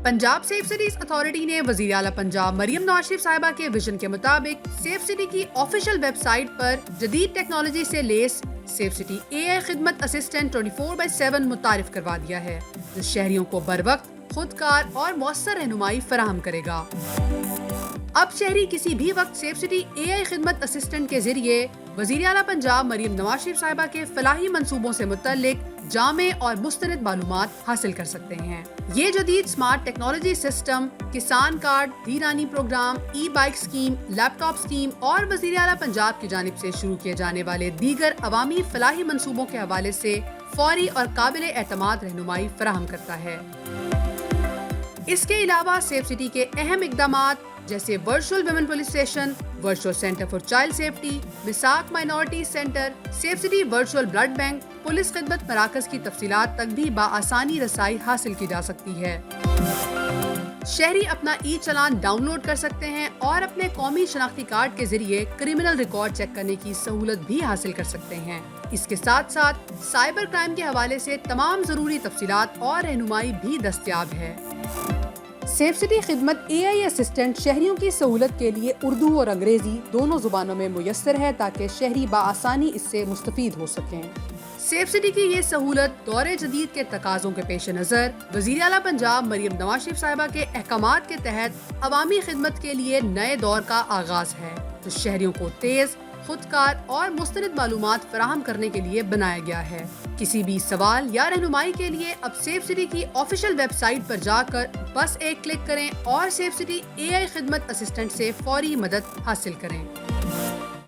Punjab safe cities authority ने वजीर आला पंजाब मरियम नवाज शरीफ साहिबा के विजन के मुताबिक सेफ सिटी की ऑफिशियल वेबसाइट पर जदीद टेक्नोलॉजी से लेस सेफ सिटी AI खिदमत असिस्टेंट 24/7 मुतारिफ करवा दिया है, जो शहरियों को बर वक्त खुदकार और मौसर रहनुमाई फराहम करेगा। अब शहरी किसी भी वक्त सेफ सिटी AI खिदमत असिस्टेंट के जरिए वजीर आला पंजाब मरियम नवाज शरीफ साहिबा के फलाही मंसूबों से मुतल्लिक जामे और मुस्तनद मालूमात हासिल कर सकते हैं। ये जदीद smart technology system Kisan card, धीरानी program, e bike scheme, laptop scheme और वजीर आला पंजाब की जानिब से शुरू किए जाने वाले दीगर अवामी फलाही मंसूबों के हवाले से फौरी और काबिल एतमाद रहनुमाई फराहम करता है। इसके अलावा सेफ सिटी के अहम इक़दामात जैसे virtual women police station, virtual centre for child safety, मिसाक minority centre, safe city virtual blood bank, police खिदमत मराकज की तफसीलात तक भी बाआसानी रसाई हासिल की जा सकती है। शहरी अपना ई चालान डाउनलोड कर सकते हैं और अपने कौमी शनाख्ती कार्ड के जरिए क्रिमिनल रिकॉर्ड चेक करने की सहूलत भी हासिल कर सकते हैं। इसके साथ साथ साइबर क्राइम के हवाले से तमाम जरूरी तफसीलात और रहनुमाई भी दस्तयाब है। सेफ सिटी खिदमत AI असिस्टेंट शहरियों की सहूलत के लिए उर्दू और अंग्रेजी दोनों जुबानों में मुयस्सर है, ताकि शहरी बाआसानी इससे मुस्तफीद हो सकें। सेफ सिटी की ये सहूलत दौरे जदीद के तकाज़ों के पेश नज़र वज़ीर आला पंजाब मरियम नवाज शरीफ साहिबा के अहकामात के तहत अवामी खिदमत के लिए नए दौर का आगाज है, जो शहरियों को तेज, खुदकार और मुस्तनद मालूमात फराहम करने के लिए बनाया गया है। किसी भी सवाल या रहनुमाई के लिए अब सेफ सिटी की ऑफिशियल वेबसाइट पर जाकर बस एक क्लिक करें और सेफ सिटी AI खिदमत असिस्टेंट से फौरी मदद हासिल करें।